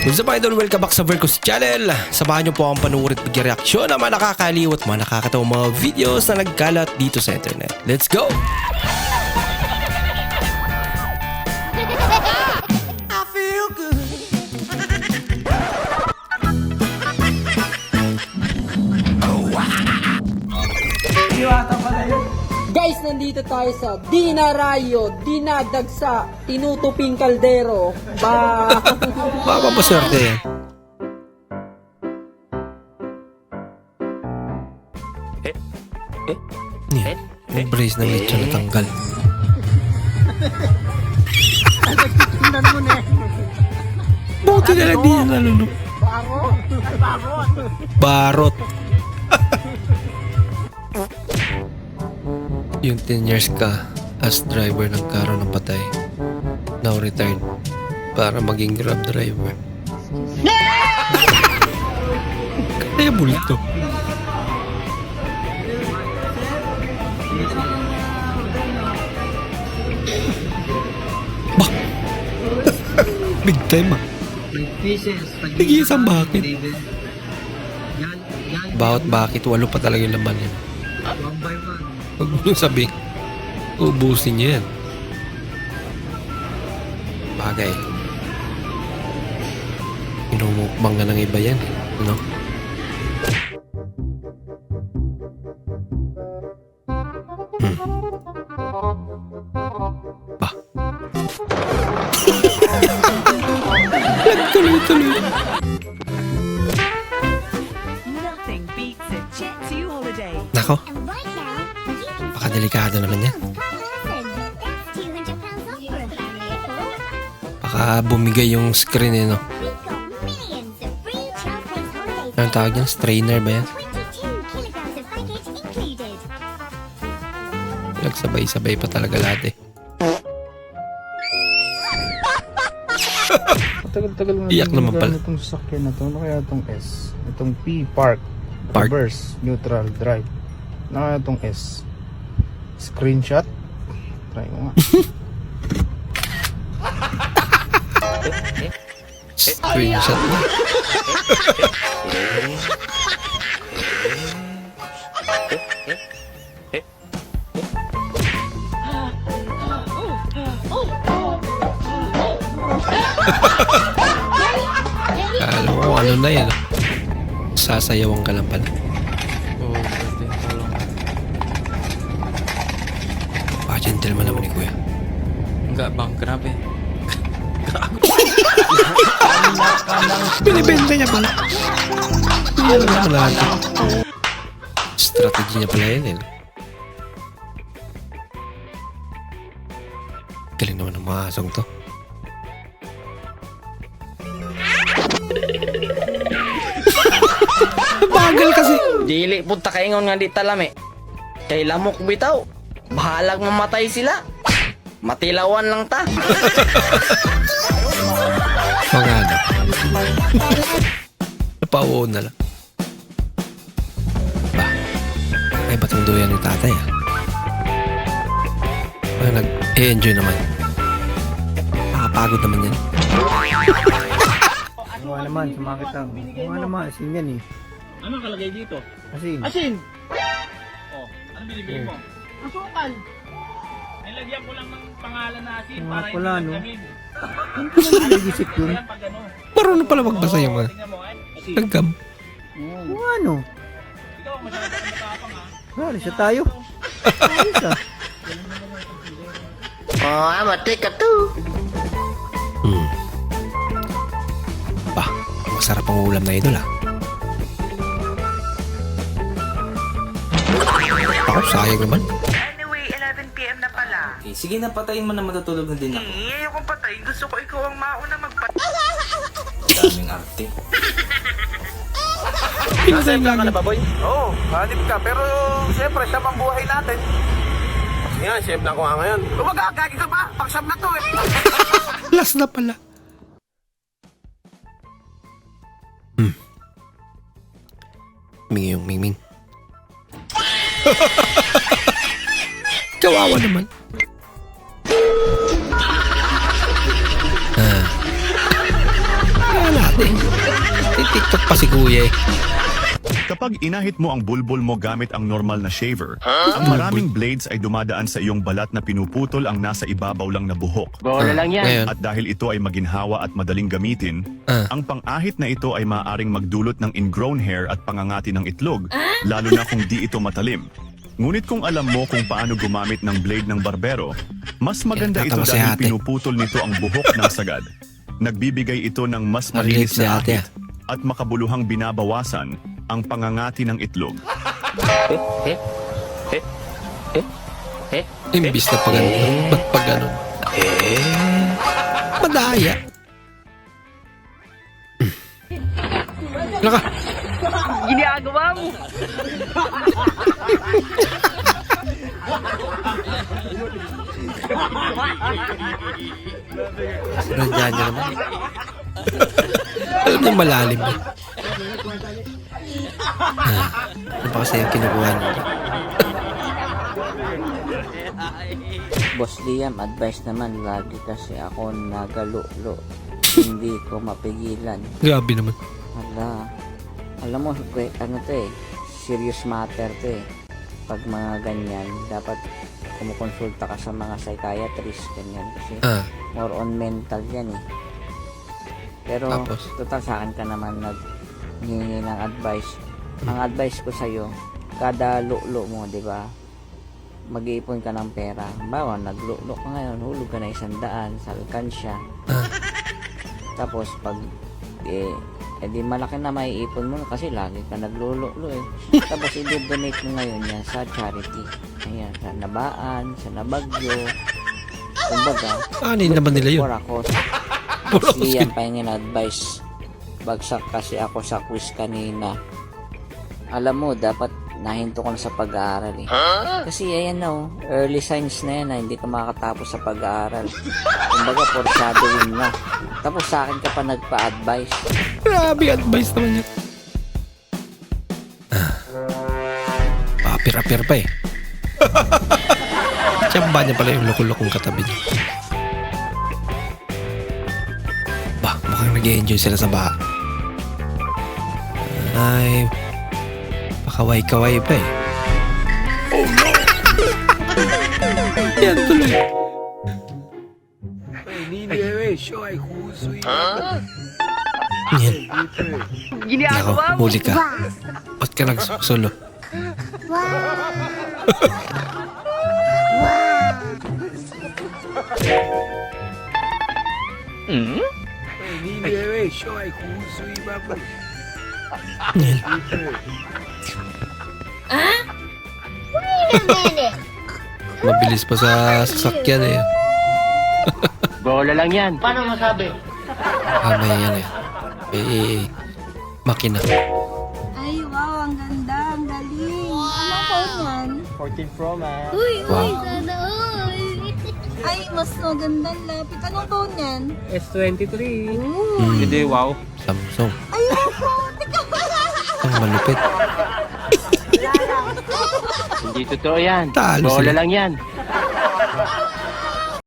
What's up idol? Welcome back sa Vercos Channel. Samahan niyo po akong panuorin at bigyan-reaksyon ng mga nakakaliw at mga nakakatawang mga videos na nagkalat dito sa internet. Let's go! I feel good. Guys, nandito tayo sa Dinarayo, Dinadagsa, Tinutuping Kaldero. Baka maswerte yan. Yan. Yung brace ng lechon na tanggal. Buti na lang di na nalulog. Barot. Yung 10 years ka as driver ng karo ng patay. Now retired. Para maging grab driver. Kaya bulto. Bah! Big time ah. Nag-iisang bakit? Bawat bakit, walo pa talaga yung laman yan. Huwag mo nung sabihin, ubusin niya yan. Bagay. Inumukbang nga ng iba yan. No? Bah. Tuloy-tuloy. Nothing beats a Jet 2 holiday. Nako, baka delikado naman yan. Baka bumigay yung screen eh, no? Anong tawag yan? Strainer ba yan? Nagsabay-sabay pa talaga lahat eh. Tagal-tagal mo Iyak naman pala. Itong sasakyan na to. Ano kaya itong S? Itong P, Park. Park? Reverse, neutral, drive. Ano kaya itong S? Screenshot? Try ko nga. Screenshot mo. Alam mo ano na yan. Sasayawan ka lang pala. Gentleman naman ni Kuya. Enggak bang, kenapa? Binibenta niya pala. Yan naman natin. Strategy niya pala yan eh. Galing naman ng mga asong to. Bagal kasi. Dili punta kaingon nga di talami. Kay lamok bitaw. Bahalag mamatay sila. Matilawan lang ta. Mga ano. Napauon na lang. Ba? Ay batong doyan ni tatay ah. Ay nag-enjoy naman. Nakapagod naman yan. Mukha naman, sumakit lang. Mukha naman, asin yan eh. Ano kalagay dito? Asin. Asin! Oh, ano binibili mo? Asukal! Nilagyan ko lang ng pangalan na asin Mga para pula, hindi no? magdamig. Ano ko lang nag-isip yun? Ayan pag ano. Marunong pala magbasa yung mga Tingnan mo ay. Asin. nagkam. Kung ano? Ikaw, masyadong matapang ha. Wala siya tayo. Ayos ah. Ba, masarap ang ulam na idol ah. Ako, sayang naman. Anyway, 11 PM na pala. Okay, sige na, patayin mo na matutulog na din ako. Ayokong patayin. Gusto ko ikaw ang mauna magpatay. Daming arte. Pinasay lang yun. boy? Oo, hanip ka. Pero siyempre, siya pang buhay natin. Sige nga, chef na ako nga ngayon. Tumagagagi ka ba? Pangsam na to eh. Last na pala. Mingi yung mingming. Kawawa naman. Wala. TikTok pa si kuya eh. Kapag inahit mo ang bulbul mo gamit ang normal na shaver, ang maraming blades ay dumadaan sa iyong balat na pinuputol ang nasa ibabaw lang na buhok. Ngayon. At dahil ito ay maginhawa at madaling gamitin, ang pang-ahit na ito ay maaaring magdulot ng ingrown hair at pangangati ng itlog, lalo na kung di ito matalim. Ngunit kung alam mo kung paano gumamit ng blade ng barbero, mas maganda ito tatawa si dahil ate. pinuputol nito ang buhok ng sagad. Nagbibigay ito ng mas malinis si na ate, ahit at makabuluhang binabawasan ang pangangati ng itlog. Imbis na pag ba't pag ganun? Madaya. Laka. Ginagawa mo! Nandiyan niya naman. Alam niya malalim eh. Ano ba kasi yung kinukuha niya? Boss Liam, advice naman lagi kasi ako nagalulo. Hindi ko mapigilan. Grabe naman. Alam mo, ano to eh, serious matter to eh. Pag mga ganyan, dapat kumukonsulta ka sa mga psychiatrist, ganyan. Kasi more on mental yan eh. Pero, Tapos? total sa akin ka naman naghingi ng advice. Ang advice ko sa'yo, kada lulo mo, di ba? Mag-iipon ka ng pera. Bawa, naglulo ka ngayon, hulog ka na 100 sa alkansya. Tapos, pag, di malaki na maiipon mo kasi lagi ka naglulo eh. Tapos, i-donate mo ngayon yan sa charity. Ayan, sa Nabaan, sa Nabagyo. Kumbaga, Ano yun naman nila yun? for ako. Puro Kasi yan pahingin advice. Bagsak kasi ako sa quiz kanina. Alam mo, dapat nahinto ko na sa pag-aaral eh. Kasi ayan na oh, early signs na yan na hindi ka makakatapos sa pag-aaral. Kumbaga, foreshadowing na. Tapos sa akin ka pa nagpa-advise. Grabe advice naman yun. Papir-apir pa eh. Tsamba niya pala yung loko-lokong katabi niya. Bah, mukhang nag-i-enjoy sila sa baha. Ay, pakaway-kaway pa eh. Oh no! Yan tuloy. Yan. Nako, huli ka. Ba't ka nagsusulo? Yan. Mabilis pa sa sasakyan eh. Bola lang yan. May yan eh. Makina. Ay, wow, ang ganda, ang galing. Anong phone yan? 14 Pro Max. Uy, Wow. sana all. Ay, mas maganda ang lapit. Anong phone yan? S23. Hindi, wow. Samsung. Ay, ako, tika. Ang malupit. Hindi totoo yan. Talo Bola sila. lang yan.